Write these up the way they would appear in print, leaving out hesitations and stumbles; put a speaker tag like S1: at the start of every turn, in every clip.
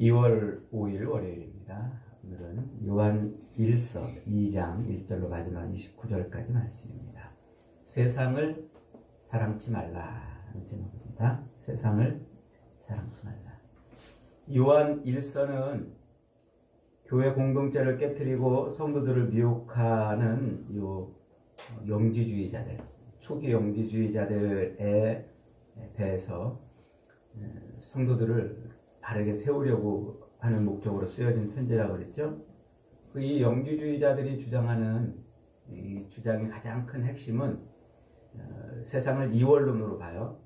S1: 2월 5일 월요일입니다. 오늘은 요한 1서 2장 1절로 마지막 29절까지 말씀입니다. 세상을 사랑치 말라는 제목입니다. 세상을 사랑치 말라. 요한 1서는 교회 공동체를 깨뜨리고 성도들을 미혹하는 영지주의자들, 초기 영지주의자들에 대해서 성도들을 바르게 세우려고 하는 목적으로 쓰여진 편지라고 그랬죠. 이 영지주의자들이 주장하는 이 주장의 가장 큰 핵심은 세상을 이원론으로 봐요.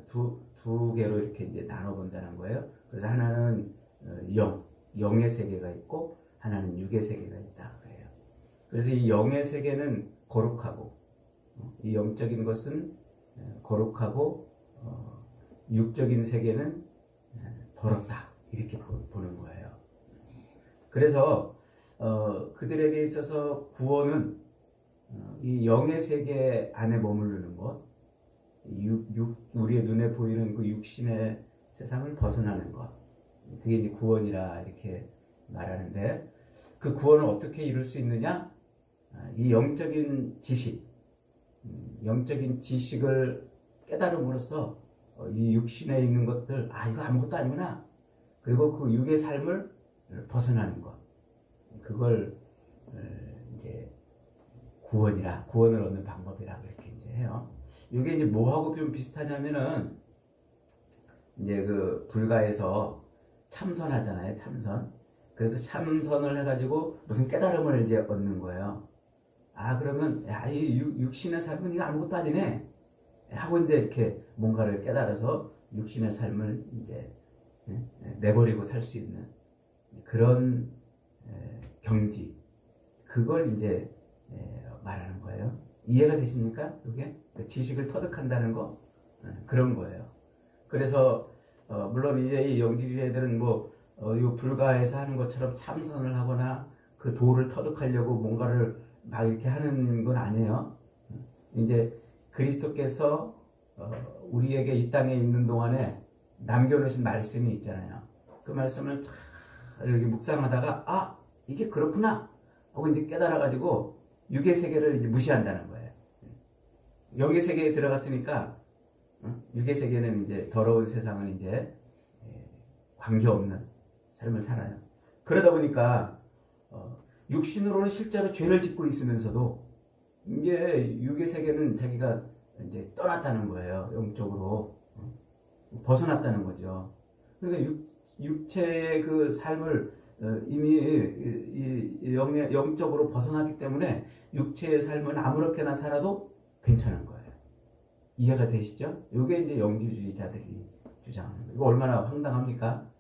S1: 두 개로 이렇게 이제 나눠 본다는 거예요. 그래서 하나는 영의 세계가 있고 하나는 육의 세계가 있다 그래요. 그래서 이 영의 세계는 거룩하고 이 영적인 것은 거룩하고 육적인 세계는 더럽다 이렇게 보는 거예요. 그래서 그들에게 있어서 구원은 이 영의 세계 안에 머무르는 것, 우리의 눈에 보이는 그 육신의 세상을 벗어나는 것, 그게 이제 구원이라 이렇게 말하는데, 그 구원을 어떻게 이룰 수 있느냐? 이 영적인 지식을 깨달음으로써 이 육신에 있는 것들, 이거 아무것도 아니구나. 그리고 그 육의 삶을 벗어나는 것, 그걸 이제 구원을 얻는 방법이라 그렇게 이제 해요. 이게 이제 뭐하고 좀 비슷하냐면은 이제 그 불가에서 참선하잖아요. 참선. 그래서 참선을 해가지고 무슨 깨달음을 이제 얻는 거예요. 그러면 이 육신의 삶은 이거 아무것도 아니네 하고 이제 이렇게 뭔가를 깨달아서 육신의 삶을 이제 내버리고 살 수 있는 그런 경지, 그걸 이제 말하는 거예요. 이해가 되십니까? 이게 지식을 터득한다는 거, 그런 거예요. 그래서 물론 이제 이 영지주의자들은 요 불가에서 하는 것처럼 참선을 하거나 그 도를 터득하려고 뭔가를 막 이렇게 하는 건 아니에요. 이제 그리스도께서 우리에게 이 땅에 있는 동안에 남겨놓으신 말씀이 있잖아요. 그 말씀을 이렇게 묵상하다가 이게 그렇구나 하고 이제 깨달아가지고 육의 세계를 이제 무시한다는 거예요. 영의 세계에 들어갔으니까 육의 세계는 이제 더러운 세상은 이제 관계없는 삶을 살아요. 그러다 보니까 육신으로는 실제로 죄를 짓고 있으면서도 이제 육의 세계는 자기가 이제 떠났다는 거예요. 영적으로 벗어났다는 거죠. 그러니까 육체의 그 삶을 이미 영적으로 벗어났기 때문에 육체의 삶은 아무렇게나 살아도 괜찮은 거예요. 이해가 되시죠? 이게 이제 영지주의자들이 주장하는 거예요. 이거 얼마나 황당합니까?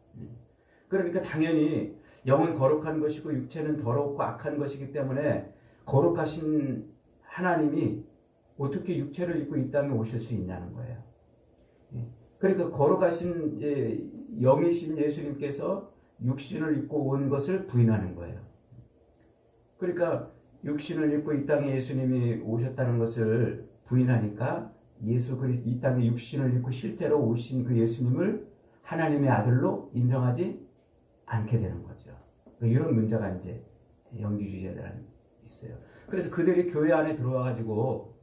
S1: 그러니까 당연히 영은 거룩한 것이고 육체는 더럽고 악한 것이기 때문에 거룩하신 하나님이 어떻게 육체를 입고 이 땅에 오실 수 있냐는 거예요. 그러니까 거룩하신 영이신 예수님께서 육신을 입고 온 것을 부인하는 거예요. 그러니까 육신을 입고 이 땅에 예수님이 오셨다는 것을 부인하니까 이 땅에 육신을 입고 실제로 오신 그 예수님을 하나님의 아들로 인정하지 않게 되는 거죠. 이런 문제가 이제 영지주의자들은 있어요. 그래서 그들이 교회 안에 들어와 가지고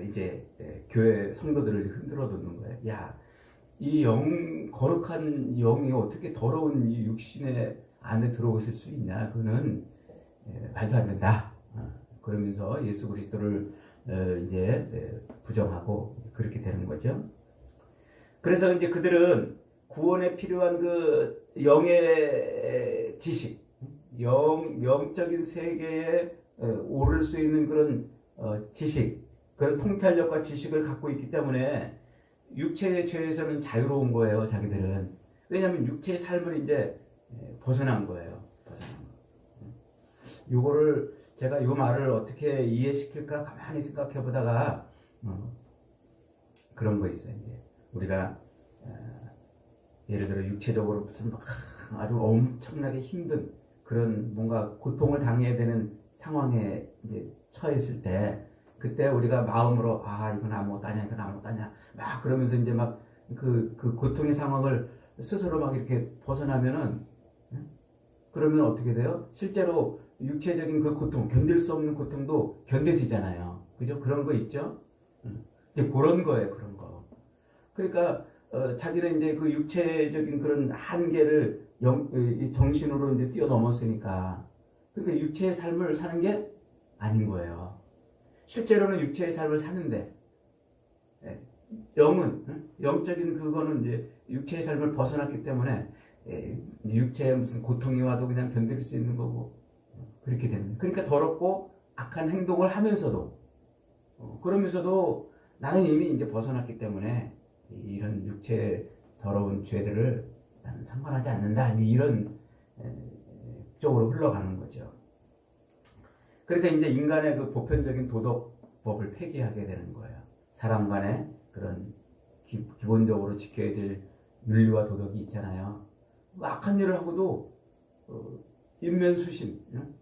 S1: 이제 교회 성도들을 흔들어 놓는 거예요. 이 거룩한 영이 어떻게 더러운 이 육신의 안에 들어오실 수 있냐? 그거는 말도 안 된다. 그러면서 예수 그리스도를 이제 부정하고 그렇게 되는 거죠. 그래서 이제 그들은 구원에 필요한 그 영의 지식, 영적인 세계에 오를 수 있는 그런 지식, 그런 통찰력과 지식을 갖고 있기 때문에 육체의 죄에서는 자유로운 거예요. 자기들은. 왜냐하면 육체의 삶을 이제 벗어난 거예요. 요거를 제가 요 말을 어떻게 이해시킬까 가만히 생각해 보다가 그런 거 있어요. 이제 우리가 예를 들어 육체적으로 무슨 아주 엄청나게 힘든 그런 뭔가 고통을 당해야 되는 상황에 이제 처했을 때, 그때 우리가 마음으로 이건 아무것도 아니야, 이건 아무것도 아니야 막 그러면서 이제 막 그 고통의 상황을 스스로 막 이렇게 벗어나면은, 그러면 어떻게 돼요? 실제로 육체적인 그 고통, 견딜 수 없는 고통도 견뎌지잖아요. 그죠? 그런 거 있죠? 이제 그런 거예요, 그런 거. 그러니까, 자기는 이제 그 육체적인 그런 한계를 정신으로 이제 뛰어넘었으니까. 그러니까 육체의 삶을 사는 게 아닌 거예요. 실제로는 육체의 삶을 사는데, 영적인 그거는 이제 육체의 삶을 벗어났기 때문에, 육체에 무슨 고통이 와도 그냥 견딜 수 있는 거고, 그렇게 되는 거예요. 그러니까 더럽고 악한 행동을 하면서도, 그러면서도 나는 이미 이제 벗어났기 때문에 이런 육체의 더러운 죄들을 나는 상관하지 않는다. 이런 쪽으로 흘러가는 거죠. 그러니까 이제 인간의 그 보편적인 도덕법을 폐기하게 되는 거예요. 사람 간의 그런 기본적으로 지켜야 될 윤리와 도덕이 있잖아요. 악한 일을 하고도 인면수신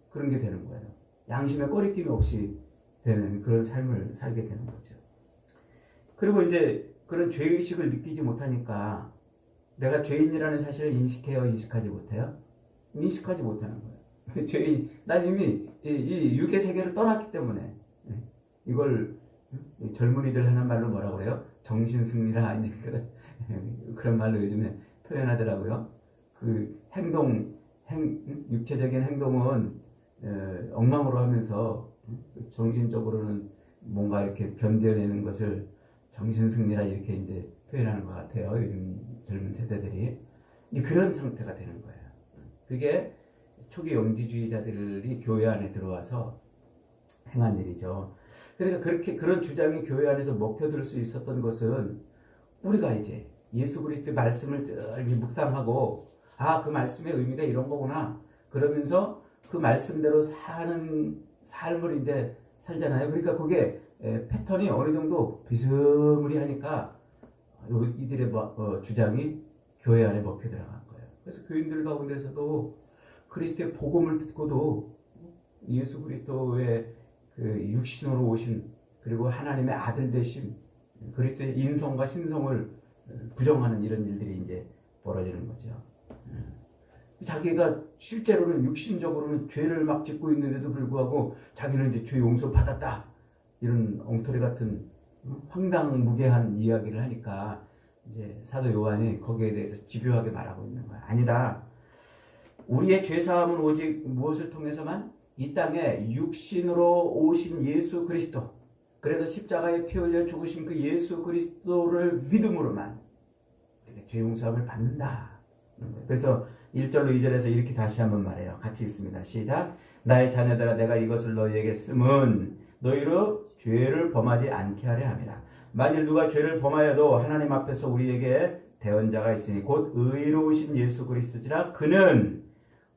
S1: 그런 게 되는 거예요. 양심의 꺼리낌이 없이 되는 그런 삶을 살게 되는 거죠. 그리고 이제 그런 죄의식을 느끼지 못하니까 내가 죄인이라는 사실을 인식해요? 인식하지 못해요? 인식하지 못하는 거예요. 죄인, 난 이미 이 육의 세계를 떠났기 때문에 이걸 젊은이들 하는 말로 뭐라고 그래요? 정신승리라 이제 그런 말로 요즘에 표현하더라고요. 그 육체적인 행동은 엉망으로 하면서 정신적으로는 뭔가 이렇게 견뎌내는 것을 정신승리라 이렇게 이제 표현하는 것 같아요. 요즘 젊은 세대들이. 그런 상태가 되는 거예요. 그게 초기 영지주의자들이 교회 안에 들어와서 행한 일이죠. 그러니까 그런 주장이 교회 안에서 먹혀들 수 있었던 것은 우리가 이제 예수 그리스도의 말씀을 묵상하고 그 말씀의 의미가 이런 거구나. 그러면서 그 말씀대로 사는 삶을 이제 살잖아요. 그러니까 그게 패턴이 어느 정도 비스무리하니까 이들의 주장이 교회 안에 먹혀 들어간 거예요. 그래서 교인들 가운데서도 그리스도의 복음을 듣고도 예수 그리스도의 그 육신으로 오신 그리고 하나님의 아들 되신 그리스도의 인성과 신성을 부정하는 이런 일들이 이제 벌어지는 거죠. 자기가 실제로는 육신적으로는 죄를 막 짓고 있는데도 불구하고 자기는 이제 죄 용서 받았다. 이런 엉터리 같은 황당무계한 이야기를 하니까 이제 사도 요한이 거기에 대해서 집요하게 말하고 있는 거야. 아니다. 우리의 죄사함은 오직 무엇을 통해서만? 이 땅에 육신으로 오신 예수 그리스도. 그래서 십자가에 피 흘려 죽으신 그 예수 그리스도를 믿음으로만 죄 용서함을 받는다. 그래서 1절로 2절에서 이렇게 다시 한번 말해요. 같이 있습니다. 시작. 나의 자녀들아 내가 이것을 너희에게 쓰면 너희로 죄를 범하지 않게 하려 함이라. 만일 누가 죄를 범하여도 하나님 앞에서 우리에게 대언자가 있으니 곧 의로우신 예수 그리스도지라. 그는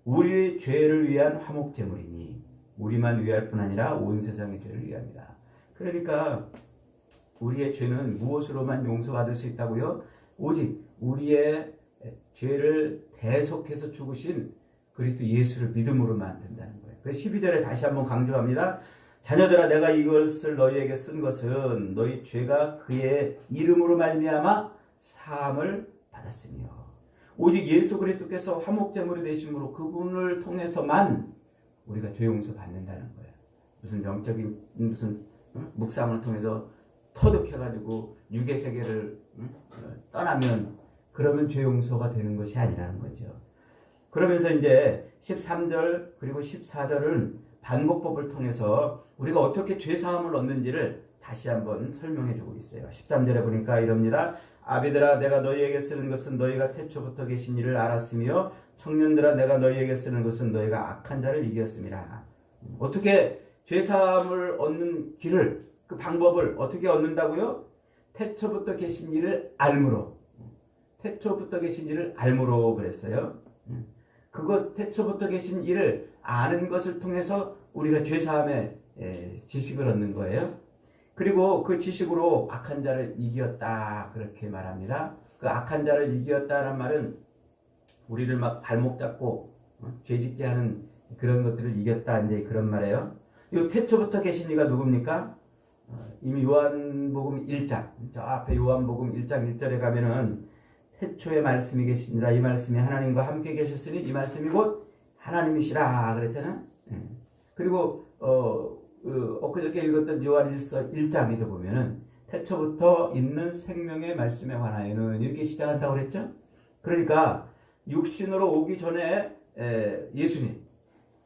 S1: 우리의 죄를 위한 화목제물이니 우리만 위할 뿐 아니라 온 세상의 죄를 위함이라. 그러니까 우리의 죄는 무엇으로만 용서받을 수 있다고요? 오직 우리의 죄를 대속해서 죽으신 그리스도 예수를 믿음으로만 된다는 거예요. 그래서 12절에 다시 한번 강조합니다. 자녀들아 내가 이것을 너희에게 쓴 것은 너희 죄가 그의 이름으로 말미암아 사함을 받았으며 오직 예수 그리스도께서 화목제물이 되심으로 그분을 통해서만 우리가 죄 용서 받는다는 거예요. 무슨 영적인 묵상을 통해서 터득해가지고 육의 세계를 떠나면 그러면 죄 용서가 되는 것이 아니라는 거죠. 그러면서 이제 13절 그리고 14절은 반복법을 통해서 우리가 어떻게 죄 사함을 얻는지를 다시 한번 설명해 주고 있어요. 13절에 보니까 이럽니다. 아비들아 내가 너희에게 쓰는 것은 너희가 태초부터 계신 일을 알았으며 청년들아 내가 너희에게 쓰는 것은 너희가 악한 자를 이겼음이라. 어떻게 죄 사함을 얻는 길을 그 방법을 어떻게 얻는다고요? 태초부터 계신 일을 알므로. 태초부터 계신 일을 알므로 그랬어요. 그것 태초부터 계신 일을 아는 것을 통해서 우리가 죄사함의 지식을 얻는 거예요. 그리고 그 지식으로 악한 자를 이겼다 그렇게 말합니다. 그 악한 자를 이겼다는 말은 우리를 막 발목 잡고 죄짓게 하는 그런 것들을 이겼다 이제 그런 말이에요. 이 태초부터 계신 이가 누굽니까? 이미 요한복음 1장 저 앞에 요한복음 1장 1절에 가면은 태초에 말씀이 계시니라. 이 말씀이 하나님과 함께 계셨으니 이 말씀이 곧 하나님이시라 그랬잖아. 그리고 엊그저께 읽었던 요한일서 1장에도 보면은 태초부터 있는 생명의 말씀에 관하여는 이렇게 시작한다고 그랬죠. 그러니까 육신으로 오기 전에 예수님,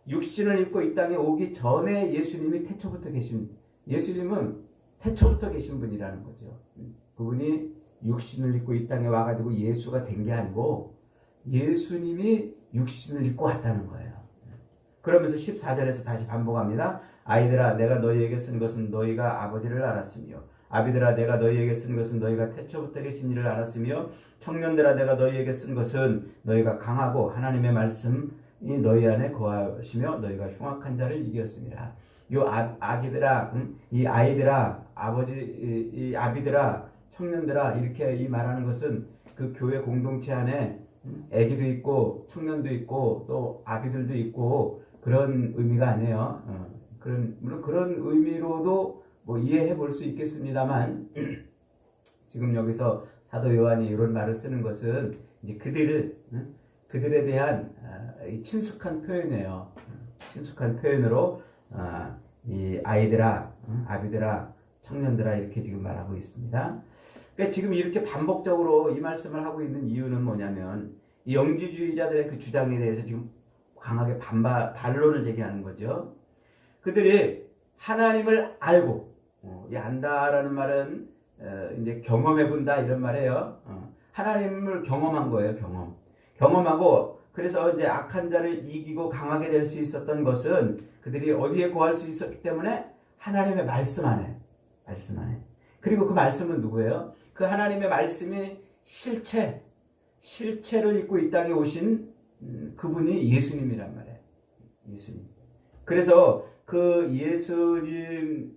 S1: 육신을 입고 이 땅에 오기 전에 예수님이 태초부터 계신, 예수님은 태초부터 계신 분이라는 거죠. 그분이 육신을 입고 이 땅에 와가지고 예수가 된 게 아니고 예수님이 육신을 입고 왔다는 거예요. 그러면서 14절에서 다시 반복합니다. 아이들아 내가 너희에게 쓴 것은 너희가 아버지를 알았으며 아비들아 내가 너희에게 쓴 것은 너희가 태초부터 계신 이를 알았으며 청년들아 내가 너희에게 쓴 것은 너희가 강하고 하나님의 말씀이 너희 안에 거하시며 너희가 흉악한 자를 이겼습니다. 요 아기들아, 이 아이들아, 이 아비들아, 청년들아 이렇게 이 말하는 것은 그 교회 공동체 안에 아기도 있고 청년도 있고 또 아비들도 있고 그런 의미가 아니에요. 물론 그런 의미로도 뭐 이해해 볼 수 있겠습니다만 지금 여기서 사도 요한이 이런 말을 쓰는 것은 이제 그들에 대한 친숙한 표현이에요. 친숙한 표현으로 이 아이들아, 아비들아, 청년들아 이렇게 지금 말하고 있습니다. 그러니까 지금 이렇게 반복적으로 이 말씀을 하고 있는 이유는 뭐냐면 이 영지주의자들의 그 주장에 대해서 지금 강하게 반론을 제기하는 거죠. 그들이 하나님을 알고, 이 안다라는 말은 이제 경험해 본다 이런 말이에요. 하나님을 경험한 거예요. 경험하고 그래서 이제 악한 자를 이기고 강하게 될 수 있었던 것은 그들이 어디에 거할 수 있었기 때문에 하나님의 말씀 안에. 그리고 그 말씀은 누구예요? 그 하나님의 말씀이 실체를 입고 이 땅에 오신 그분이 예수님이란 말이에요. 예수님. 그래서 그 예수님을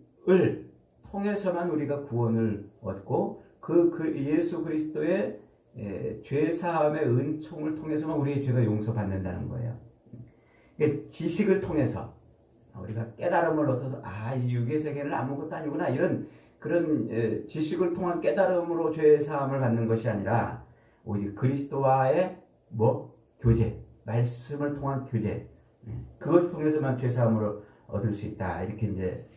S1: 통해서만 우리가 구원을 얻고 그 예수 그리스도의 죄 사함의 은총을 통해서만 우리의 죄가 용서받는다는 거예요. 지식을 통해서 우리가 깨달음을 얻어서 이 육의 세계는 아무것도 아니구나 이런 그런 지식을 통한 깨달음으로 죄 사함을 받는 것이 아니라 오직 그리스도와의 교제, 말씀을 통한 교제, 그것을 통해서만 죄 사함을 얻을 수 있다 이렇게 이제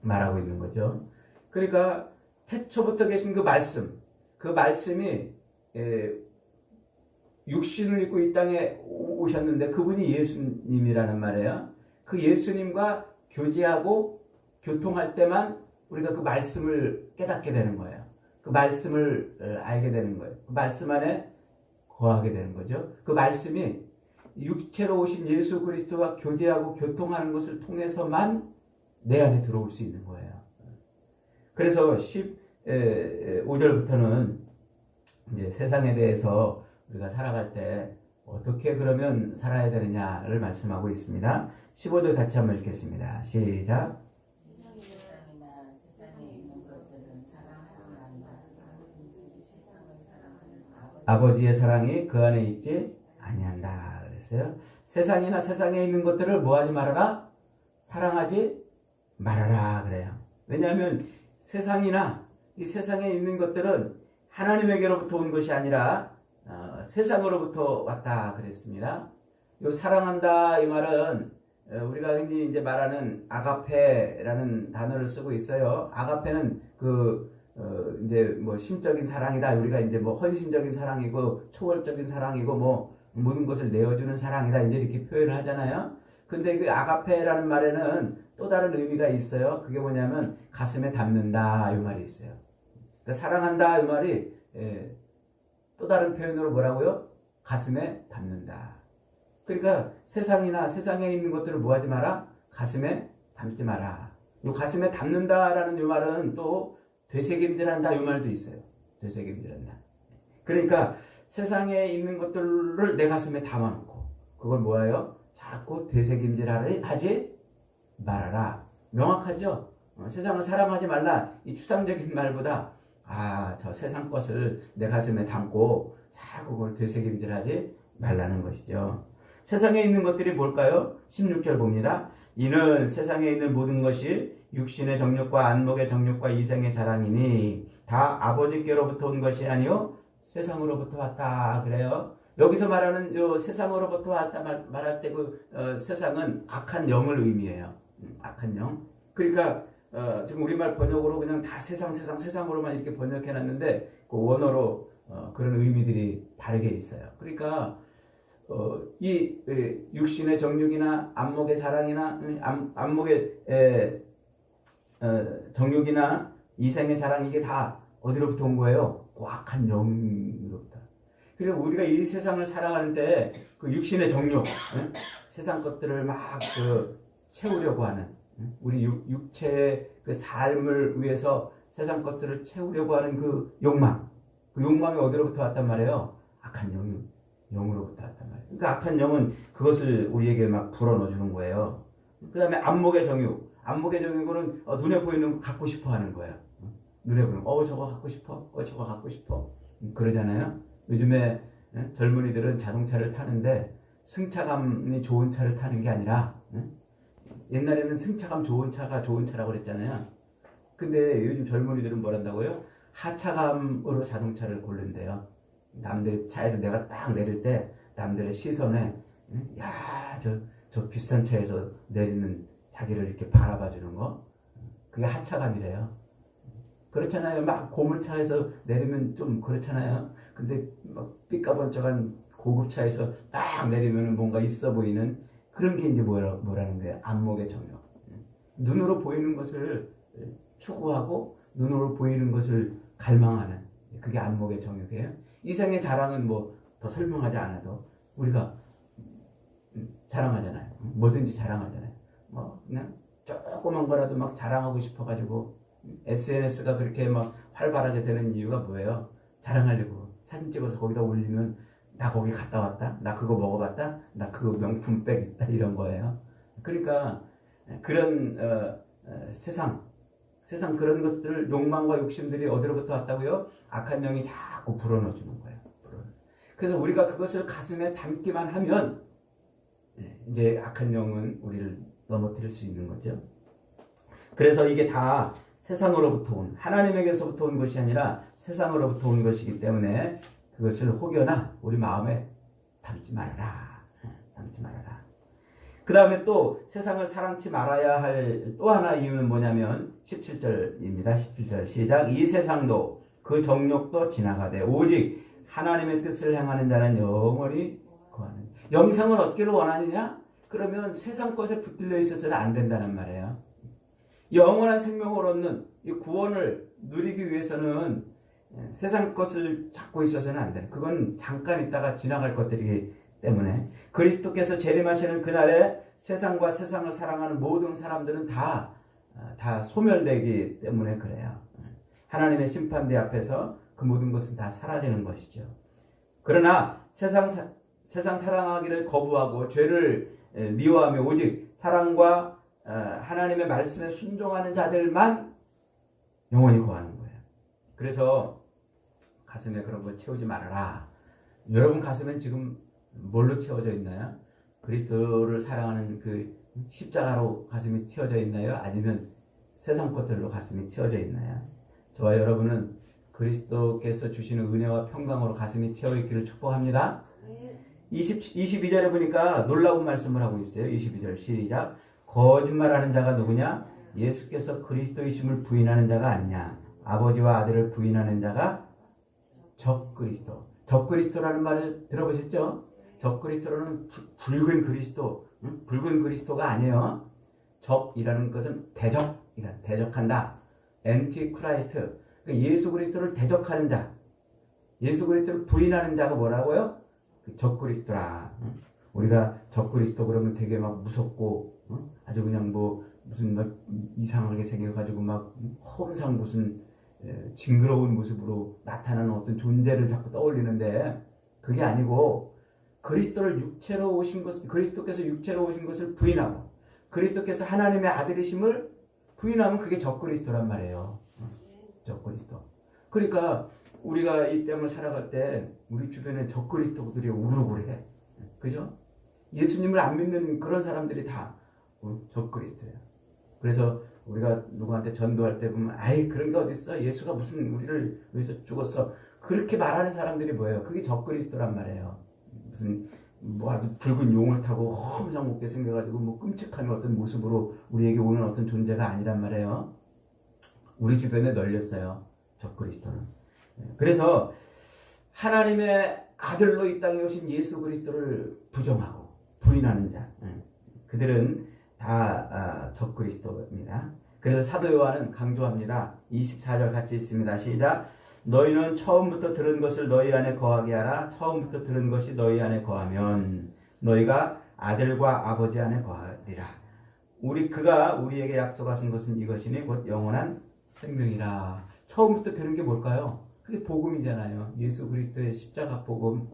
S1: 말하고 있는 거죠. 그러니까 태초부터 계신 그 말씀이 육신을 입고 이 땅에 오셨는데 그분이 예수님이라는 말이에요. 그 예수님과 교제하고 교통할 때만 우리가 그 말씀을 깨닫게 되는 거예요. 그 말씀을 알게 되는 거예요. 그 말씀 안에 거하게 되는 거죠. 그 말씀이 육체로 오신 예수 그리스도와 교제하고 교통하는 것을 통해서만 내 안에 들어올 수 있는 거예요. 그래서 15절부터는 이제 세상에 대해서 우리가 살아갈 때 어떻게 그러면 살아야 되느냐를 말씀하고 있습니다. 15절 같이 한번 읽겠습니다. 시작. 아버지의 사랑이 그 안에 있지 아니한다 그랬어요. 세상이나 세상에 있는 것들을 뭐하지 말아라? 사랑하지 말아라 그래요. 왜냐하면 세상이나 이 세상에 있는 것들은 하나님에게로부터 온 것이 아니라 세상으로부터 왔다 그랬습니다. 이 사랑한다 이 말은 우리가 흔히 이제 말하는 아가페라는 단어를 쓰고 있어요. 아가페는 이제 뭐 신적인 사랑이다. 우리가 이제 뭐 헌신적인 사랑이고 초월적인 사랑이고 뭐 모든 것을 내어주는 사랑이다. 이제 이렇게 표현을 하잖아요. 근데 그 아가페라는 말에는 또 다른 의미가 있어요. 그게 뭐냐면 가슴에 담는다 이 말이 있어요. 그러니까 사랑한다 이 말이 또 다른 표현으로 뭐라고요? 가슴에 담는다. 그러니까 세상이나 세상에 있는 것들을 뭐하지 마라? 가슴에 담지 마라. 이 가슴에 담는다라는 이 말은 또 되새김질한다 이 말도 있어요. 되새김질한다. 그러니까 세상에 있는 것들을 내 가슴에 담아놓고 그걸 뭐예요? 자꾸 되새김질하지 말아라. 명확하죠? 세상을 사랑하지 말라. 이 추상적인 말보다 저 세상 것을 내 가슴에 담고 자꾸 그걸 되새김질하지 말라는 것이죠. 세상에 있는 것들이 뭘까요? 16절 봅니다. 이는 세상에 있는 모든 것이 육신의 정욕과 안목의 정욕과 이생의 자랑이니 다 아버지께로부터 온 것이 아니요 세상으로부터 왔다 그래요. 여기서 말하는 요 세상으로부터 왔다 말할 때 그 세상은 악한 영을 의미해요. 악한 영. 그러니까 지금 우리말 번역으로 그냥 다 세상으로만 이렇게 번역해놨는데 그 원어로 그런 의미들이 다르게 있어요. 그러니까 이 육신의 정욕이나 안목의 자랑이나 안목의 정욕이나 이생의 자랑 이게 다 어디로부터 온 거예요? 그 악한 영으로부터. 그리고 우리가 이 세상을 살아가는 때 그 육신의 정욕, 세상 것들을 막 채우려고 하는 우리 육체의 그 삶을 위해서 세상 것들을 채우려고 하는 그 욕망이 어디로부터 왔단 말이에요? 악한 영으로부터 왔단 말이에요. 그러니까 악한 영은 그것을 우리에게 막 불어넣어주는 거예요. 그 다음에 안목의 정욕은 눈에 보이는 거 갖고 싶어 하는 거예요. 눈에 보이는 저거 갖고 싶어, 저거 갖고 싶어. 그러잖아요. 요즘에 젊은이들은 자동차를 타는데 승차감이 좋은 차를 타는 게 아니라 옛날에는 승차감 좋은 차가 좋은 차라고 그랬잖아요. 근데 요즘 젊은이들은 뭘 한다고요? 하차감으로 자동차를 고른대요. 남들 차에서 내가 딱 내릴 때 남들의 시선에 야, 저 비싼 차에서 내리는 자기를 이렇게 바라봐 주는 거, 그게 하차감이래요. 그렇잖아요. 막 고물차에서 내리면 좀 그렇잖아요. 근데 막 삐까번쩍한 고급차에서 딱 내리면 뭔가 있어 보이는 그런 게 이제 뭐라는 거예요? 안목의 정욕. 눈으로 보이는 것을 추구하고 눈으로 보이는 것을 갈망하는, 그게 안목의 정욕이에요. 이생의 자랑은 뭐 더 설명하지 않아도 우리가 자랑하잖아요. 뭐든지 자랑하잖아요. 뭐 그냥 조그만 거라도 막 자랑하고 싶어가지고 SNS가 그렇게 막 활발하게 되는 이유가 뭐예요? 자랑하려고 사진 찍어서 거기다 올리면 나 거기 갔다 왔다, 나 그거 먹어봤다, 나 그거 명품백 있다, 이런 거예요. 그러니까 그런 세상 그런 것들, 욕망과 욕심들이 어디로부터 왔다고요? 악한 영이 자꾸 불어넣어주는 거예요. 그래서 우리가 그것을 가슴에 담기만 하면 이제 악한 영은 우리를 넘어뜨릴 수 있는 거죠. 그래서 이게 다 세상으로부터 온, 하나님에게서부터 온 것이 아니라 세상으로부터 온 것이기 때문에 그것을 혹여나 우리 마음에 담지 말아라. 그 다음에 또 세상을 사랑치 말아야 할 또 하나 이유는 뭐냐면 17절입니다. 17절 시작. 이 세상도 그 정욕도 지나가되 오직 하나님의 뜻을 행하는 자는 영원히 거하는. 영생을 얻기를 원하느냐? 그러면 세상 것에 붙들려 있어서는 안 된다는 말이에요. 영원한 생명을 얻는 이 구원을 누리기 위해서는 세상 것을 찾고 있어서는 안 되는. 그건 잠깐 있다가 지나갈 것들이기 때문에 그리스도께서 재림하시는 그날에 세상과 세상을 사랑하는 모든 사람들은 다 소멸되기 때문에 그래요. 하나님의 심판대 앞에서 그 모든 것은 다 사라지는 것이죠. 그러나 세상 사랑하기를 거부하고 죄를 미워하며 오직 사랑과 하나님의 말씀에 순종하는 자들만 영원히 거하는 거예요. 그래서 가슴에 그런 걸 채우지 말아라. 여러분 가슴엔 지금 뭘로 채워져 있나요? 그리스도를 사랑하는 그 십자가로 가슴이 채워져 있나요? 아니면 세상 것들로 가슴이 채워져 있나요? 저와 여러분은 그리스도께서 주시는 은혜와 평강으로 가슴이 채워 있기를 축복합니다. 22절에 보니까 놀라운 말씀을 하고 있어요. 22절 시작. 거짓말하는 자가 누구냐? 예수께서 그리스도이심을 부인하는 자가 아니냐? 아버지와 아들을 부인하는 자가 적그리스도. 적그리스도라는 말을 들어보셨죠? 적그리스도는 붉은 그리스도, 붉은 그리스도가 아니에요. 적이라는 것은 대적한다. 엔티크라이스트. 그러니까 예수 그리스도를 대적하는 자, 예수 그리스도를 부인하는 자가 뭐라고요? 적그리스도라. 우리가 적그리스도 그러면 되게 막 무섭고 아주 그냥 뭐 무슨 막 이상하게 생겨가지고 막 hom상 무슨 징그러운 모습으로 나타나는 어떤 존재를 자꾸 떠올리는데 그게 아니고 그리스도를 육체로 오신 것, 그리스도께서 육체로 오신 것을 부인하고 그리스도께서 하나님의 아들이심을 부인하면 그게 적그리스도란 말이에요. 적그리스도. 그러니까 우리가 이 땅을 살아갈 때 우리 주변에 적그리스도들이 우르르해. 그죠? 예수님을 안 믿는 그런 사람들이 다 적그리스도예요. 그래서 우리가 누구한테 전도할 때 보면 아이 그런 게 어딨어? 예수가 무슨 우리를 위해서 죽었어. 그렇게 말하는 사람들이 뭐예요? 그게 적그리스도란 말이에요. 무슨 뭐 아주 붉은 용을 타고 험상궂게 생겨가지고 뭐 끔찍한 어떤 모습으로 우리에게 오는 어떤 존재가 아니란 말이에요. 우리 주변에 널렸어요. 적그리스도는. 그래서 하나님의 아들로 이 땅에 오신 예수 그리스도를 부정하고 부인하는 자, 그들은 다 적그리스도입니다. 그래서 사도 요한은 강조합니다. 24절 같이 있습니다. 시작. 너희는 처음부터 들은 것을 너희 안에 거하게 하라. 처음부터 들은 것이 너희 안에 거하면 너희가 아들과 아버지 안에 거하리라. 그가 우리에게 약속하신 것은 이것이니 곧 영원한 생명이라. 처음부터 들은 게 뭘까요? 그게 복음이잖아요. 예수 그리스도의 십자가 복음.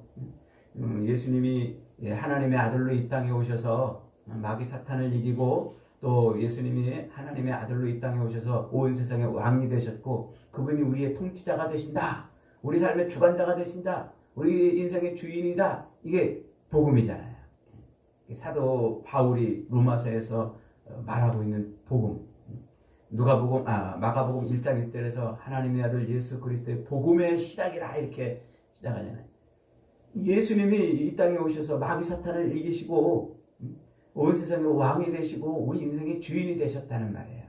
S1: 예수님이 하나님의 아들로 이 땅에 오셔서 마귀 사탄을 이기고 또 예수님이 하나님의 아들로 이 땅에 오셔서 온 세상의 왕이 되셨고 그분이 우리의 통치자가 되신다. 우리 삶의 주관자가 되신다. 우리 인생의 주인이다. 이게 복음이잖아요. 사도 바울이 로마서에서 말하고 있는 복음. 마가복음 1장 1절에서 하나님의 아들 예수 그리스도의 복음의 시작이라 이렇게 시작하잖아요. 예수님이 이 땅에 오셔서 마귀 사탄을 이기시고 온 세상의 왕이 되시고 우리 인생의 주인이 되셨다는 말이에요.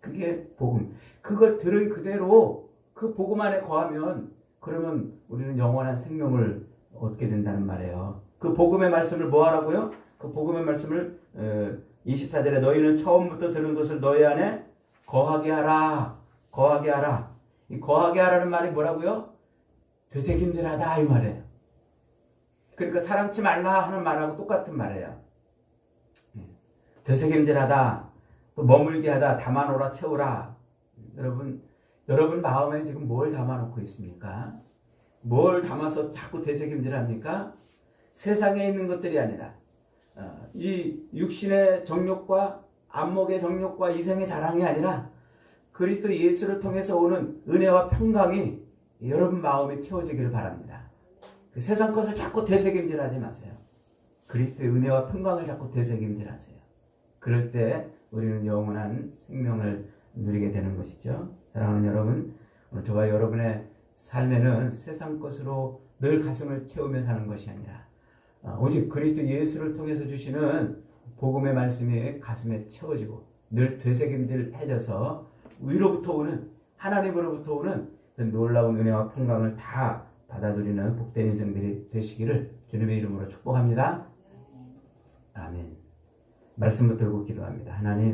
S1: 그게 복음. 그걸 들은 그대로 그 복음 안에 거하면 그러면 우리는 영원한 생명을 얻게 된다는 말이에요. 그 복음의 말씀을 뭐 하라고요? 그 복음의 말씀을 24절에 너희는 처음부터 들은 것을 너희 안에 거하게 하라. 거하게 하라. 이 거하게 하라는 말이 뭐라고요? 되새김질하다 이 말이에요. 그러니까 사랑치 말라 하는 말하고 똑같은 말이에요. 되새김질하다, 또 머물게 하다, 담아놓으라, 채우라. 여러분 마음에 지금 뭘 담아놓고 있습니까? 뭘 담아서 자꾸 되새김질합니까? 세상에 있는 것들이 아니라 이 육신의 정욕과 안목의 정욕과 이생의 자랑이 아니라 그리스도 예수를 통해서 오는 은혜와 평강이 여러분 마음에 채워지기를 바랍니다. 그 세상 것을 자꾸 되새김질하지 마세요. 그리스도의 은혜와 평강을 자꾸 되새김질하세요. 그럴 때 우리는 영원한 생명을 누리게 되는 것이죠. 사랑하는 여러분, 오늘 저와 여러분의 삶에는 세상 것으로 늘 가슴을 채우며 사는 것이 아니라 오직 그리스도 예수를 통해서 주시는 복음의 말씀이 가슴에 채워지고 늘 되새김질해져서 위로부터 오는 하나님으로부터 오는 그 놀라운 은혜와 평강을 다 받아들이는 복된 인생들이 되시기를 주님의 이름으로 축복합니다. 아멘. 말씀 붙들고 기도합니다. 하나님